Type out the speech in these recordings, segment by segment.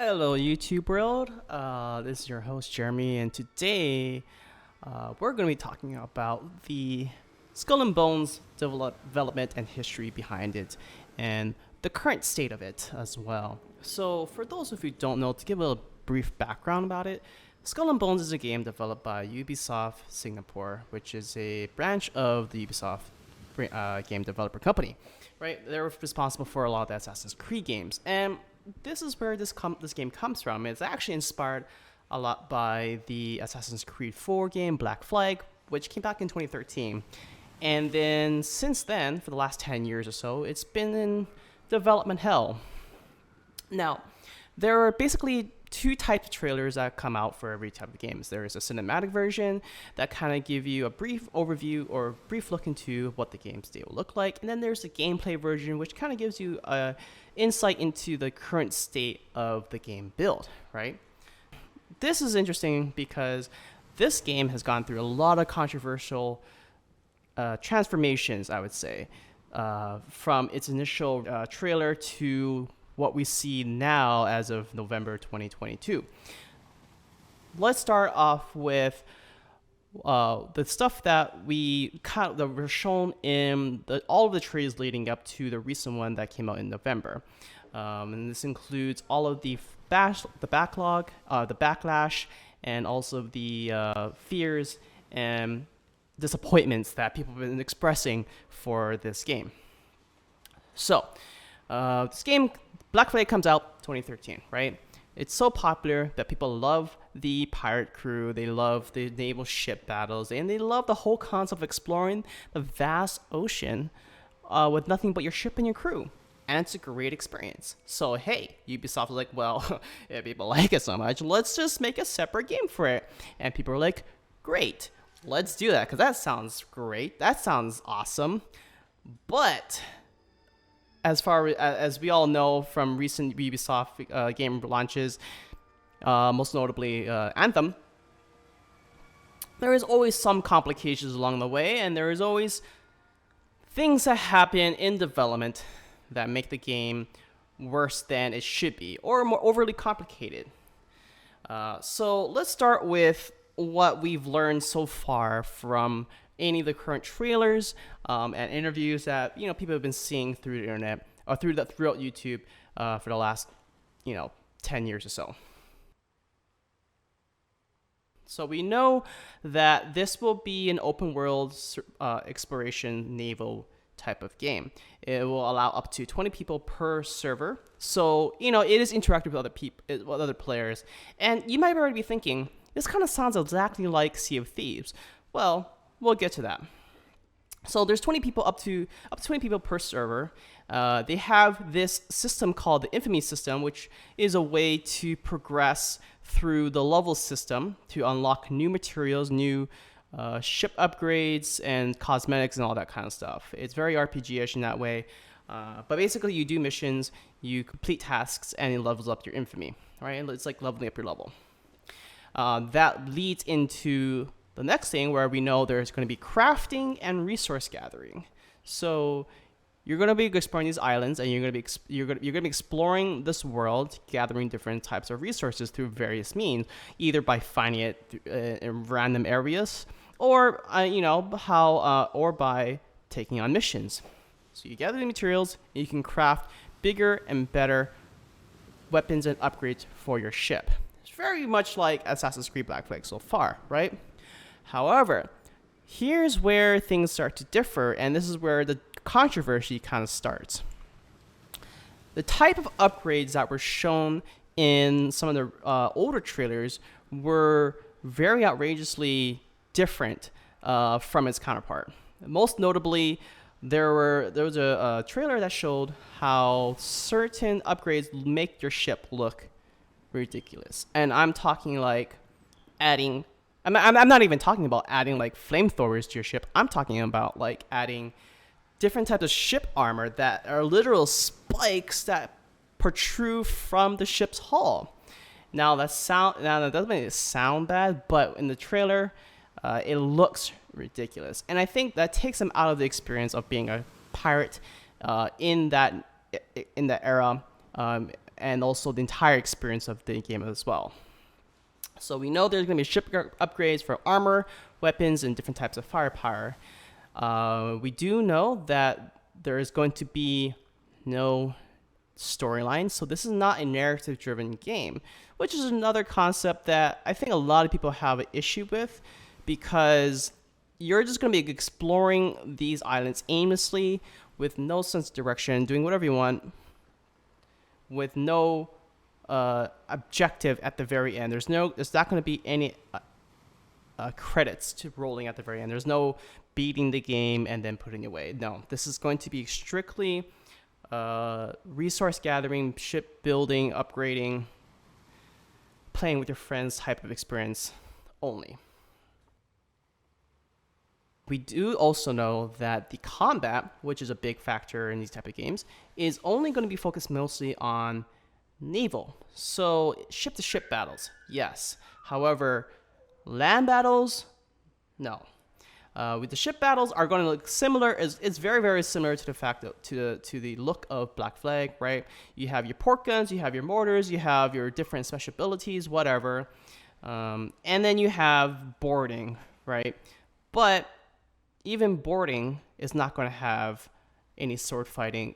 Hello, YouTube world. This is your host Jeremy, and today we're going to be talking about the Skull and Bones development and history behind it, and the current state of it as well. So, for those of you who don't know, to give a brief background about it, Skull and Bones is a game developed by Ubisoft Singapore, which is a branch of the Ubisoft game developer company. Right, they're responsible for a lot of the Assassin's Creed games, and this is where this game comes from. It's actually inspired a lot by the Assassin's Creed 4 game, Black Flag, which came back in 2013. And then since then, for the last 10 years or so, it's been in development hell. Now, there are basically two types of trailers that come out for every type of games. There is a cinematic version that kind of give you a brief overview or brief look into what the game's day will look like, and then there's the gameplay version, which kind of gives you a insight into the current state of the game build, right? This is interesting because this game has gone through a lot of controversial transformations, I would say, from its initial trailer to what we see now as of November 2022. Let's start off with the stuff that were shown in all of the trailers leading up to the recent one that came out in November, and this includes all of the backlog, the backlash, and also the fears and disappointments that people have been expressing for this game. So, this game, Black Flag, comes out 2013, right? It's so popular that people love the pirate crew, they love the naval ship battles, and they love the whole concept of exploring the vast ocean with nothing but your ship and your crew. And it's a great experience. So hey, Ubisoft was like, well, if people like it so much, let's just make a separate game for it. And people were like, great, let's do that, because that sounds great, that sounds awesome. But as far as we all know from recent Ubisoft game launches, most notably Anthem, there is always some complications along the way, and there is always things that happen in development that make the game worse than it should be, or more overly complicated. So let's start with what we've learned so far from any of the current trailers and interviews that people have been seeing through the internet or throughout YouTube for the last 10 years or so. So we know that this will be an open world exploration naval type of game. It will allow up to 20 people per server. So it is interactive with other players. And you might already be thinking, this kind of sounds exactly like Sea of Thieves. Well, we'll get to that. So there's 20 people up to 20 people per server. They have this system called the Infamy system, which is a way to progress through the level system to unlock new materials, new ship upgrades, and cosmetics and all that kind of stuff. It's very RPG-ish in that way. But basically, you do missions, you complete tasks, and it levels up your infamy. Right? It's like leveling up your level. That leads into the next thing, where we know there's going to be crafting and resource gathering. So you're going to be exploring these islands, and you're going to be exploring this world, gathering different types of resources through various means, either by finding it in random areas, or or by taking on missions. So you gather the materials, and you can craft bigger and better weapons and upgrades for your ship. It's very much like Assassin's Creed Black Flag so far, right? However, here's where things start to differ, and this is where the controversy kind of starts. The type of upgrades that were shown in some of the older trailers were very outrageously different from its counterpart. Most notably, there was a trailer that showed how certain upgrades make your ship look ridiculous. And I'm talking like adding... I'm not even talking about adding like flamethrowers to your ship. I'm talking about like adding different types of ship armor that are literal spikes that protrude from the ship's hull. Now that doesn't make it sound bad, but in the trailer, it looks ridiculous, and I think that takes them out of the experience of being a pirate in that era, and also the entire experience of the game as well. So we know there's going to be ship upgrades for armor, weapons, and different types of firepower. We do know that there is going to be no storyline, so this is not a narrative-driven game, which is another concept that I think a lot of people have an issue with, because you're just going to be exploring these islands aimlessly with no sense of direction, doing whatever you want, with no objective at the very end. There's not going to be any credits to rolling at the very end. There's no beating the game and then putting it away. No, this is going to be strictly resource gathering, ship building, upgrading, playing with your friends type of experience only. We do also know that the combat, which is a big factor in these type of games, is only going to be focused mostly on naval. So ship-to-ship battles, yes. However, land battles, no. With the ship battles are going to look similar. It's very, very similar to the fact that, to the look of Black Flag, right? You have your port guns, you have your mortars, you have your different special abilities, whatever, and then you have boarding, right? But even boarding is not going to have any sword fighting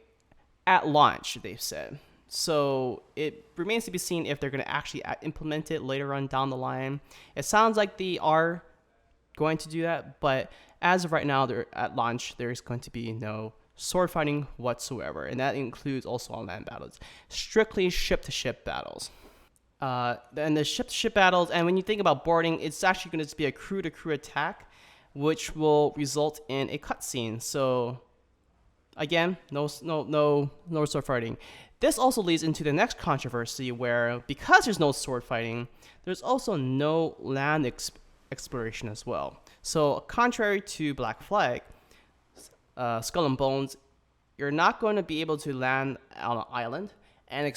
at launch, they've said. So it remains to be seen if they're going to actually implement it later on down the line. It sounds like they are going to do that, but as of right now, at launch, there's going to be no sword fighting whatsoever, and that includes also on land battles. Strictly ship-to-ship battles. And the ship-to-ship battles, and when you think about boarding, it's actually going to be a crew-to-crew attack, which will result in a cutscene. So again, no sword fighting. This also leads into the next controversy where, because there's no sword fighting, there's also no land exploration as well. So contrary to Black Flag, Skull and Bones, you're not going to be able to land on an island and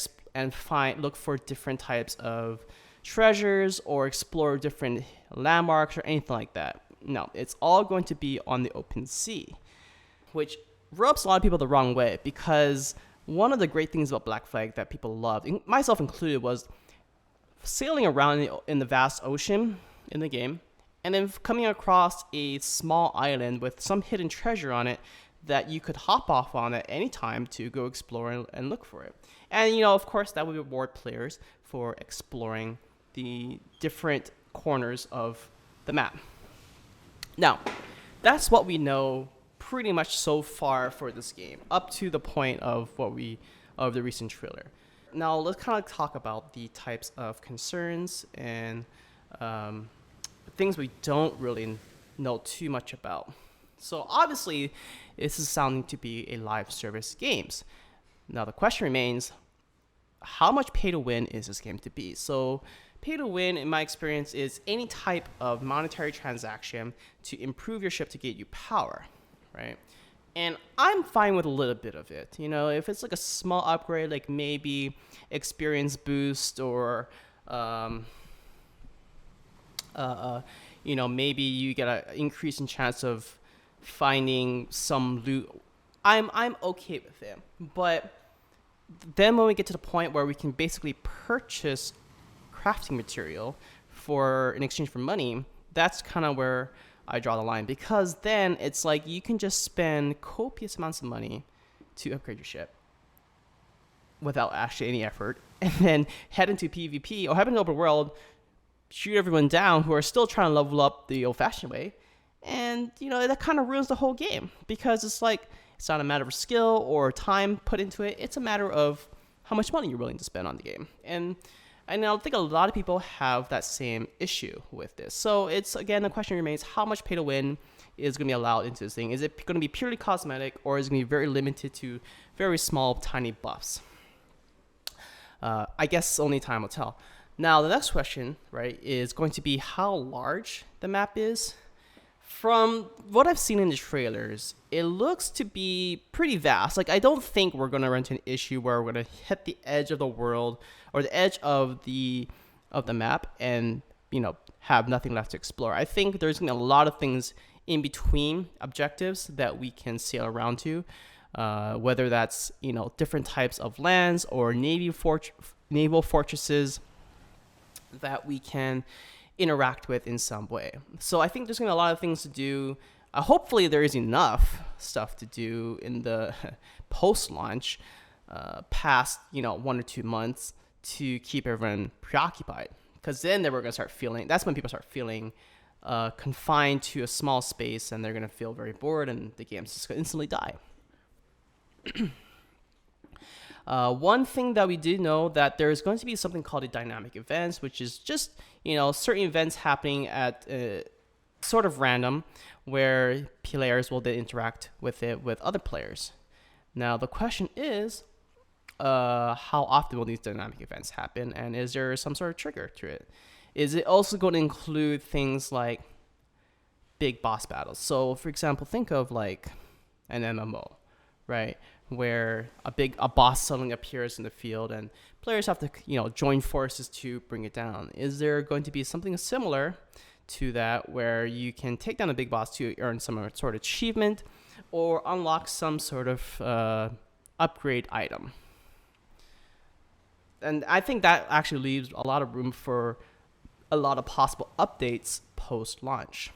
look for different types of treasures or explore different landmarks or anything like that. No, it's all going to be on the open sea, which rubs a lot of people the wrong way, because one of the great things about Black Flag that people loved, myself included, was sailing around in the vast ocean in the game, and then coming across a small island with some hidden treasure on it that you could hop off on at any time to go explore and look for it. And, of course, that would reward players for exploring the different corners of the map. Now, that's what we know pretty much so far for this game, up to the point of the recent trailer. Now, let's kind of talk about the types of concerns and things we don't really know too much about. So obviously, this is sounding to be a live service games. Now, the question remains, how much pay to win is this game to be? So pay to win, in my experience, is any type of monetary transaction to improve your ship to get you power, right? And I'm fine with a little bit of it. If it's like a small upgrade, like maybe experience boost, or maybe you get an increase in chance of finding some loot, I'm okay with it. But then when we get to the point where we can basically purchase crafting material in exchange for money, that's kind of where I draw the line, because then it's like you can just spend copious amounts of money to upgrade your ship without actually any effort, and then head into PvP or head into open world, shoot everyone down who are still trying to level up the old-fashioned way, and that kind of ruins the whole game, because it's like it's not a matter of skill or time put into it. It's a matter of how much money you're willing to spend on the game. And I think a lot of people have that same issue with this. So it's, again, the question remains, how much pay to win is going to be allowed into this thing? Is it going to be purely cosmetic, or is it going to be very limited to very small, tiny buffs? I guess only time will tell. Now, the next question, right, is going to be how large the map is. From what I've seen in the trailers, it looks to be pretty vast. Like, I don't think we're going to run into an issue where we're going to hit the edge of the world or the edge of the map and, have nothing left to explore. I think there's going to be a lot of things in between objectives that we can sail around to. whether that's different types of lands or naval fortresses that we can interact with in some way. So I think there's going to be a lot of things to do. Hopefully there is enough stuff to do in the post-launch past 1 or 2 months to keep everyone preoccupied, because then we're going to start feeling, that's when people start feeling confined to a small space, and they're going to feel very bored, and the game's just going to instantly die. One thing that we did know, that there's going to be something called a dynamic events, which is just certain events happening at sort of random, where players will then interact with it with other players. Now the question is, how often will these dynamic events happen, and is there some sort of trigger to it? Is it also going to include things like big boss battles? So for example, think of like an MMO, right, where a boss suddenly appears in the field and players have to join forces to bring it down. Is there going to be something similar to that, where you can take down a big boss to earn some sort of achievement or unlock some sort of upgrade item? And I think that actually leaves a lot of room for a lot of possible updates post-launch.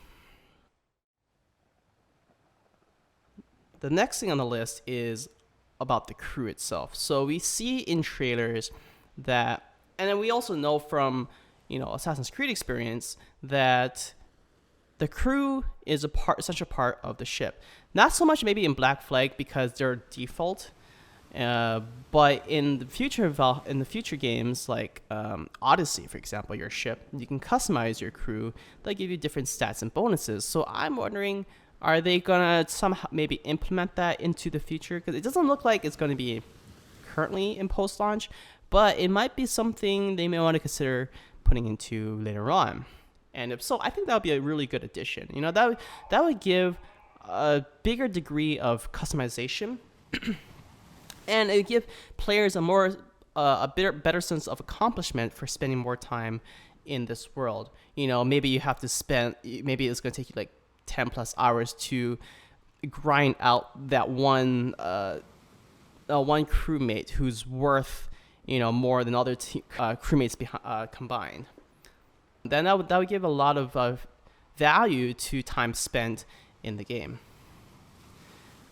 The next thing on the list is about the crew itself. So we see in trailers that, and then we also know from Assassin's Creed experience, that the crew is such a part of the ship. Not so much maybe in Black Flag because they're default, but in the future games like Odyssey, for example, your ship, you can customize your crew. They give you different stats and bonuses. So I'm wondering, are they gonna somehow maybe implement that into the future? Because it doesn't look like it's going to be currently in post-launch, but it might be something they may want to consider putting into later on. And if so, I think that would be a really good addition. That would give a bigger degree of customization, and it would give players a better sense of accomplishment for spending more time in this world. Maybe it's going to take you like 10 plus hours to grind out that one crewmate who's worth more than other crewmates combined. Then that would give a lot of value to time spent in the game.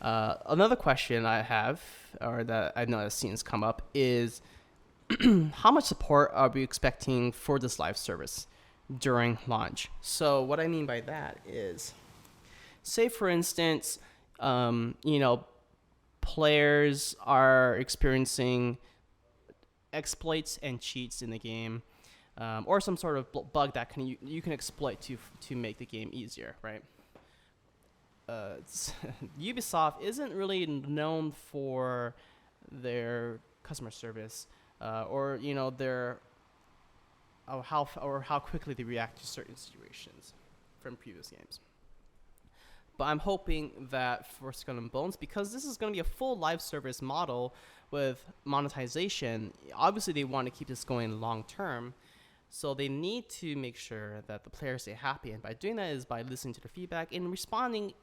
Another question I have, or that I know I've seen come up, is how much support are we expecting for this live service during launch? So what I mean by that is, say for instance, players are experiencing exploits and cheats in the game, or some sort of bug that you can exploit to make the game easier, right? Ubisoft isn't really known for their customer service, or their how quickly they react to certain situations from previous games. But I'm hoping that for Skull and Bones, because this is going to be a full live service model with monetization, obviously they want to keep this going long term. So they need to make sure that the players stay happy. And by doing that is by listening to the feedback and responding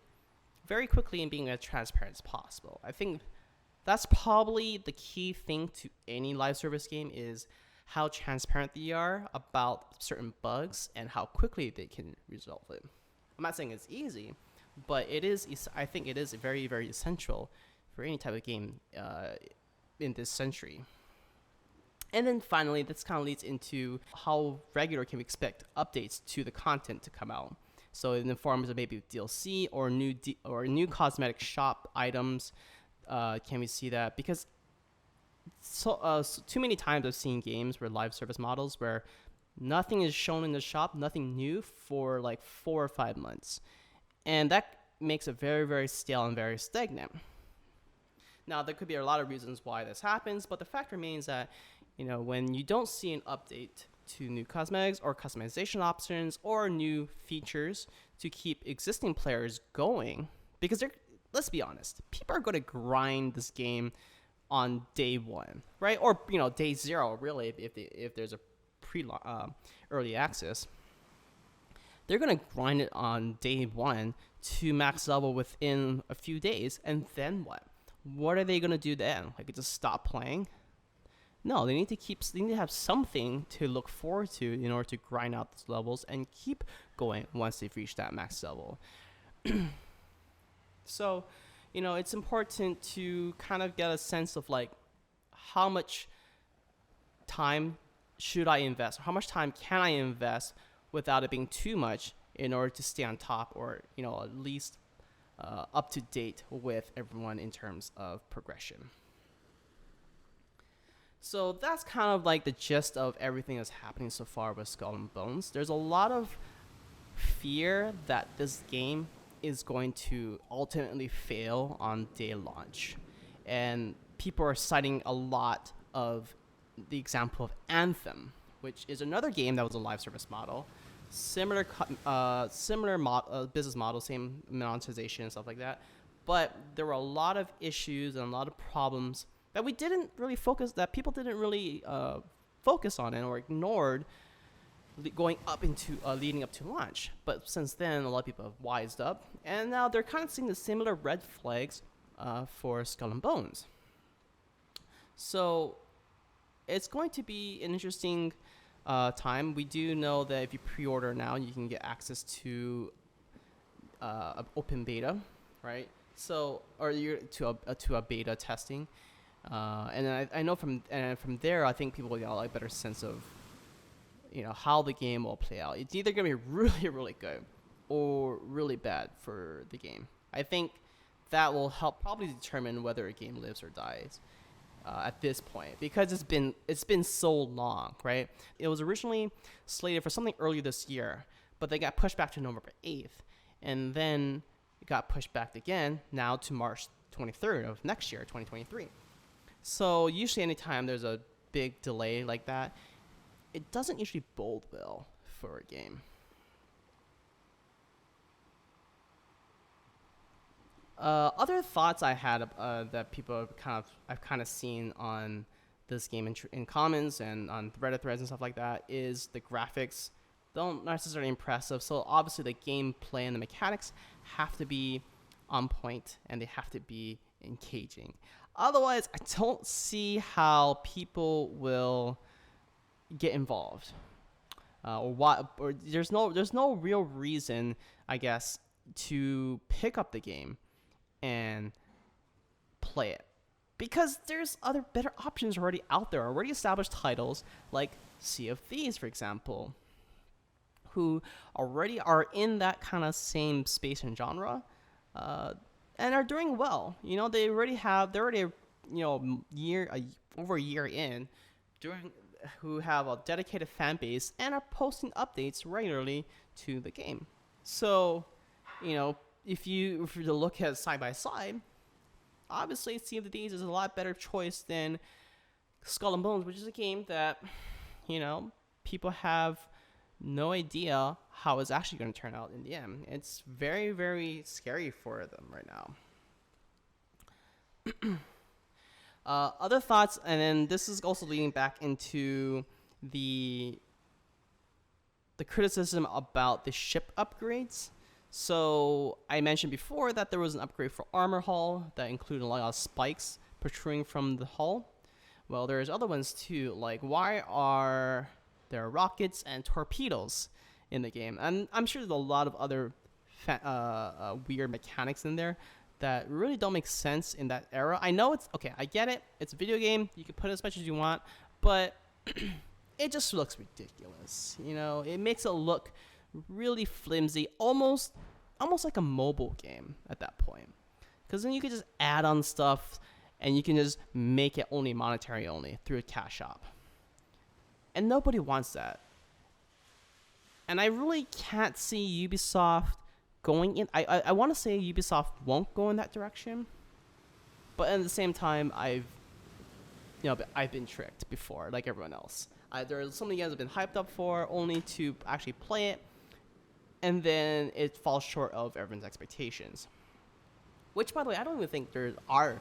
very quickly and being as transparent as possible. I think that's probably the key thing to any live service game, is how transparent they are about certain bugs and how quickly they can resolve it. I'm not saying it's easy, but I think it is very, very essential for any type of game in this century. And then finally, this kind of leads into how regular can we expect updates to the content to come out. So in the forms of maybe DLC or new cosmetic shop items, can we see that? Because too many times I've seen games where live service models where nothing is shown in the shop, nothing new for like 4 or 5 months. And that makes it very, very stale and very stagnant. Now, there could be a lot of reasons why this happens, but the fact remains that, when you don't see an update to new cosmetics or customization options or new features to keep existing players going, because let's be honest, people are going to grind this game on day one, right? Or, day zero, really, if there's a early access. They're going to grind it on day one to max level within a few days, and then what? what are they gonna do then? Like just stop playing? No, they need to have something to look forward to in order to grind out those levels and keep going once they've reached that max level. So, it's important to kind of get a sense of like how much time should I invest? How much time can I invest without it being too much in order to stay on top, or at least up to date with everyone in terms of progression. So that's kind of like the gist of everything that's happening so far with Skull and Bones. There's a lot of fear that this game is going to ultimately fail on day launch. And people are citing a lot of the example of Anthem, which is another game that was a live service model. Similar business model, same monetization and stuff like that. But there were a lot of issues and a lot of problems that people didn't really focus on it or ignored going up into leading up to launch. But since then, a lot of people have wised up, and now they're kind of seeing the similar red flags for Skull and Bones. So it's going to be an interesting time. We do know that if you pre-order now, you can get access to open beta, right? So, or you're to a beta testing. And I know from there, I think people will get a better sense of, how the game will play out. It's either going to be really, really good or really bad for the game. I think that will help probably determine whether a game lives or dies at this point, because it's been so long, right? It was originally slated for something early this year, but they got pushed back to November 8th, and then it got pushed back again now to March 23rd of next year, 2023. So usually anytime there's a big delay like that, it doesn't usually bode well for a game. Other thoughts I had that people I've kind of seen on this game in comments and on Reddit threads and stuff like that is the graphics don't necessarily impressive. So obviously the gameplay and the mechanics have to be on point and they have to be engaging. Otherwise, I don't see how people will get involved, or there's no real reason, I guess, to pick up the game and play it, because there's other better options already out there, already established titles like Sea of Thieves, for example, who already are in that kind of same space and genre. And are doing well. They're already over a year in, who have a dedicated fan base and are posting updates regularly to the game. So, if you look at side by side, obviously Sea of the Thieves is a lot better choice than Skull and Bones, which is a game that, people have no idea how it's actually going to turn out in the end. It's very, very scary for them right now. Other thoughts, and then this is also leading back into the criticism about the ship upgrades. So I mentioned before that there was an upgrade for armor hull that included a lot of spikes protruding from the hull. Well, there's other ones too, like why are there rockets and torpedoes in the game? And I'm sure there's a lot of other weird mechanics in there that really don't make sense in that era. I know it's okay, I get it, it's a video game, you can put as much as you want, but it just looks ridiculous. It makes it look really flimsy, almost like a mobile game at that point, because then you could just add on stuff and you can just make it only monetary only through a cash shop, and nobody wants that. And I really can't see Ubisoft going in. I want to say Ubisoft won't go in that direction, but at the same time, I've been tricked before, like everyone else. There's some games I've been hyped up for, only to actually play it, and then it falls short of everyone's expectations. Which, by the way, I don't even think there are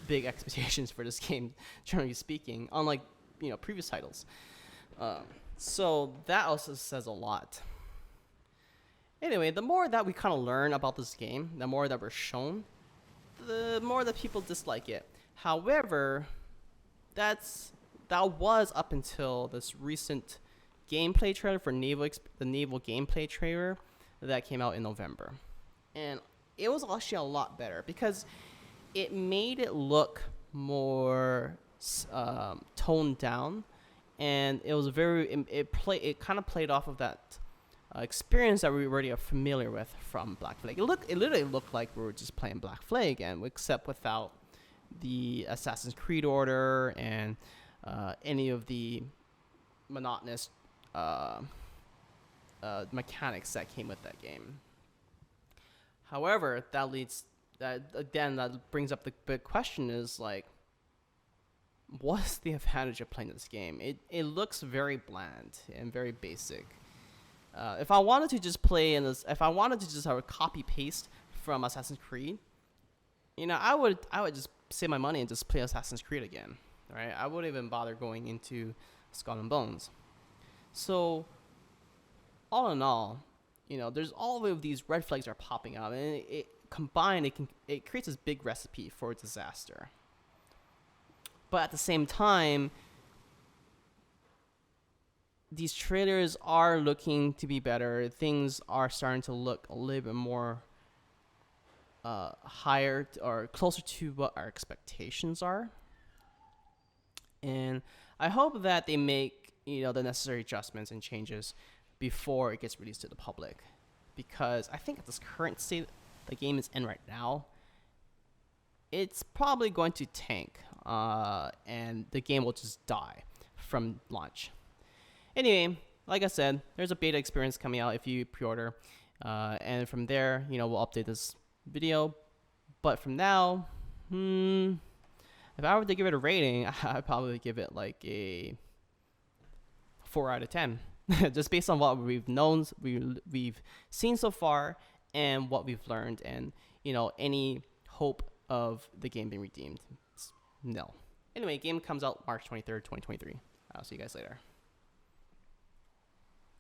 big expectations for this game, generally speaking, unlike previous titles. So that also says a lot. Anyway, the more that we kind of learn about this game, the more that we're shown, the more that people dislike it. However, that was up until this recent gameplay trailer for the naval gameplay trailer that came out in November, and it was actually a lot better because it made it look more toned down, and it was it kind of played off of that experience that we already are familiar with from Black Flag. It literally looked like we were just playing Black Flag again, except without the Assassin's Creed order and any of the monotonous mechanics that came with that game. However, that brings up the big question: is like, what's the advantage of playing this game? It looks very bland and very basic. If I wanted to just if I wanted to just have a copy paste from Assassin's Creed, I would just save my money and just play Assassin's Creed again, right? I wouldn't even bother going into Skull and Bones. So, all in all, there's all of these red flags are popping up, and it creates this big recipe for disaster. But at the same time, these trailers are looking to be better. Things are starting to look a little bit more higher or closer to what our expectations are. And I hope that they make the necessary adjustments and changes before it gets released to the public, because I think at this current state the game is in right now, it's probably going to tank, and the game will just die from launch. Anyway, like I said, there's a beta experience coming out if you pre-order, and from there, we'll update this video. But from now, if I were to give it a rating, I'd probably give it like a 4 out of 10, just based on what we've seen so far and what we've learned, and any hope of the game being redeemed. No. Anyway, game comes out March 23rd, 2023. I'll see you guys later.